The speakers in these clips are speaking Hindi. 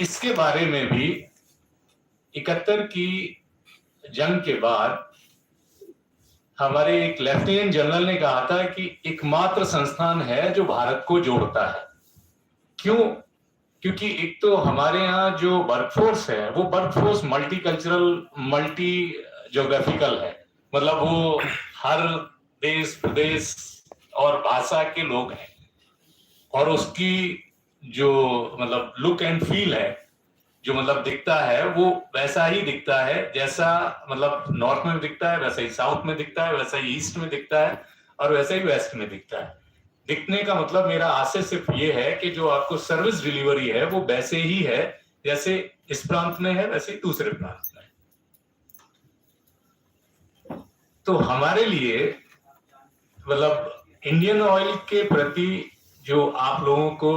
इसके बारे में भी 71 की जंग के बाद हमारे एक लेफ्टिनेंट जनरल ने कहा था कि एकमात्र संस्थान है जो भारत को जोड़ता है। क्यों? क्योंकि एक तो हमारे यहाँ जो वर्कफोर्स है वो वर्कफोर्स मल्टीकल्चरल, मल्टी ज्योग्राफिकल है। मतलब वो हर देश, प्रदेश और भाषा के लोग हैं, और उसकी जो मतलब लुक एंड फील है, जो मतलब दिखता है, वो वैसा ही दिखता है जैसा मतलब नॉर्थ में दिखता है, वैसा ही साउथ में दिखता है, वैसा ही ईस्ट में दिखता है, और वैसा ही वेस्ट में दिखता है। दिखने का मतलब मेरा आशय सिर्फ ये है कि जो आपको सर्विस डिलीवरी है वो वैसे ही है जैसे इस प्रांत में है, वैसे ही दूसरे प्रांत में। तो हमारे लिए मतलब इंडियन ऑयल के प्रति जो आप लोगों को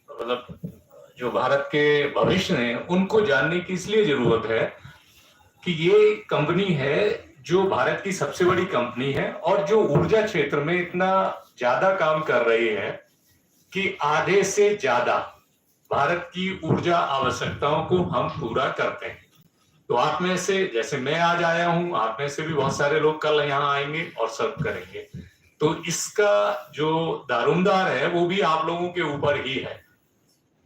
मतलब जो भारत के भविष्य ने उनको जानने की इसलिए जरूरत है कि ये कंपनी है जो भारत की सबसे बड़ी कंपनी है और जो ऊर्जा क्षेत्र में इतना ज्यादा काम कर रही है कि आधे से ज्यादा भारत की ऊर्जा आवश्यकताओं को हम पूरा करते हैं। तो आप में से, जैसे मैं आज आया हूं, आप में से भी बहुत सारे लोग कल यहाँ आएंगे और सर्व करेंगे। तो इसका जो दारोमदार है वो भी आप लोगों के ऊपर ही है।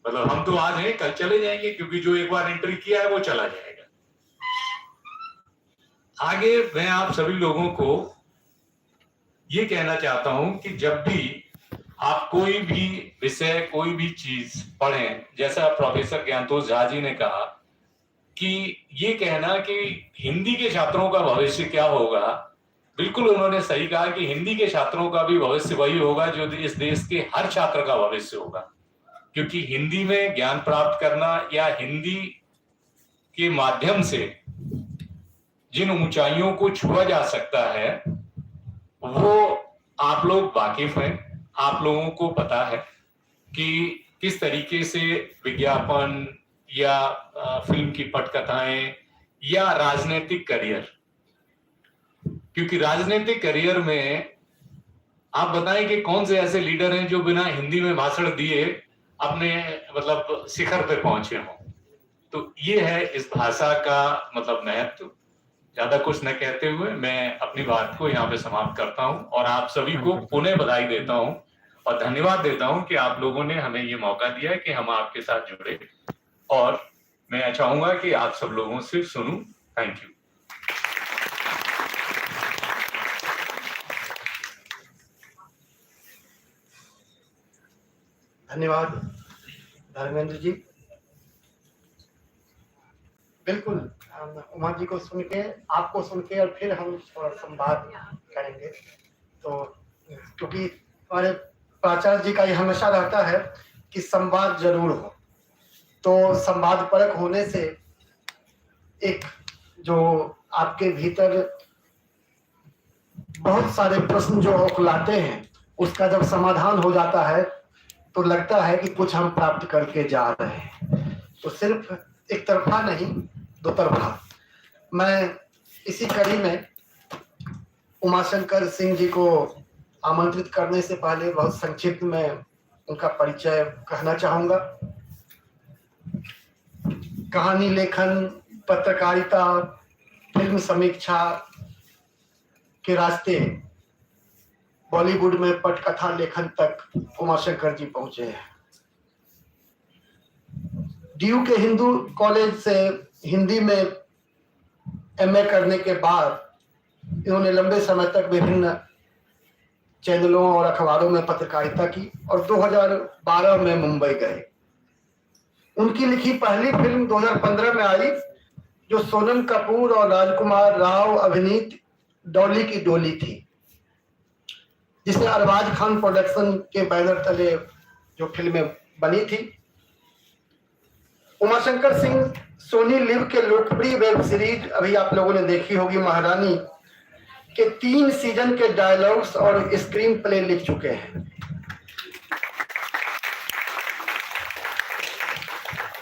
मतलब हम तो आज हैं, कल चले जाएंगे, क्योंकि जो एक बार एंट्री किया है वो चला जाएगा। आगे मैं आप सभी लोगों को ये कहना चाहता हूं कि जब भी आप कोई भी विषय, कोई भी चीज पढ़ें, जैसा प्रोफेसर ज्ञानतोष झा जी ने कहा कि ये कहना कि हिंदी के छात्रों का भविष्य क्या होगा, बिल्कुल उन्होंने सही कहा कि हिंदी के छात्रों का भी भविष्य वही होगा जो इस देश के हर छात्र का भविष्य होगा। क्योंकि हिंदी में ज्ञान प्राप्त करना या हिंदी के माध्यम से जिन ऊंचाइयों को छुआ जा सकता है वो आप लोग वाकिफ हैं। आप लोगों को पता है कि किस तरीके से विज्ञापन या फिल्म की पटकथाएं या राजनीतिक करियर, क्योंकि राजनीतिक करियर में आप बताएं कि कौन से ऐसे लीडर हैं जो बिना हिंदी में भाषण दिए अपने मतलब शिखर पे पहुंचे हों। तो ये है इस भाषा का मतलब महत्व। ज्यादा कुछ न कहते हुए मैं अपनी बात को यहाँ पे समाप्त करता हूँ और आप सभी को पुनः बधाई देता हूँ और धन्यवाद देता हूँ कि आप लोगों ने हमें ये मौका दिया कि हम आपके साथ जुड़े, और मैं चाहूंगा कि आप सब लोगों से सुनूं। Thank you. धन्यवाद धर्मेंद्र जी। बिल्कुल, उमा जी को सुन के, आपको सुन के और फिर हम थोड़ा संवाद करेंगे। तो क्योंकि हमारे प्राचार्य जी का ये हमेशा रहता है कि संवाद जरूर हो, तो संवाद परक होने से एक जो आपके भीतर बहुत सारे प्रश्न जो उखलाते हैं उसका जब समाधान हो जाता है तो लगता है कि कुछ हम प्राप्त करके जा रहे हैं। तो सिर्फ एक तरफा नहीं, दो तरफा। मैं इसी कड़ी में उमाशंकर सिंह जी को आमंत्रित करने से पहले बहुत संक्षिप्त में उनका परिचय कहना चाहूंगा। कहानी लेखन, पत्रकारिता, फिल्म समीक्षा के रास्ते बॉलीवुड में पटकथा लेखन तक उमाशंकर जी पहुंचे हैं। डीयू के हिंदू कॉलेज से हिंदी में एमए करने के बाद इन्होंने लंबे समय तक विभिन्न चैनलों और अखबारों में पत्रकारिता की और 2012 में मुंबई गए। उनकी लिखी पहली फिल्म 2015 में आई जो सोनम कपूर और राजकुमार राव अभिनीत डॉली की डोली थी, जिसे अरबाज खान प्रोडक्शन के बैनर तले जो फिल्में बनी थी। उमाशंकर सिंह सोनी लिव के लोकप्रिय वेब सीरीज अभी आप लोगों ने देखी होगी महारानी के 3 सीजन के डायलॉग्स और स्क्रीन प्ले लिख चुके हैं।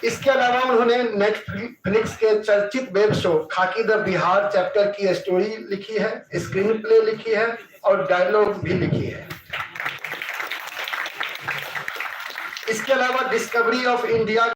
इसके अलावा उन्होंने नेटफ्लिक्स के चर्चित वेब शो खाकी द बिहार चैप्टर की स्टोरी लिखी है, स्क्रीन प्ले लिखी है और डायलॉग भी लिखी है। इसके अलावा डिस्कवरी ऑफ इंडिया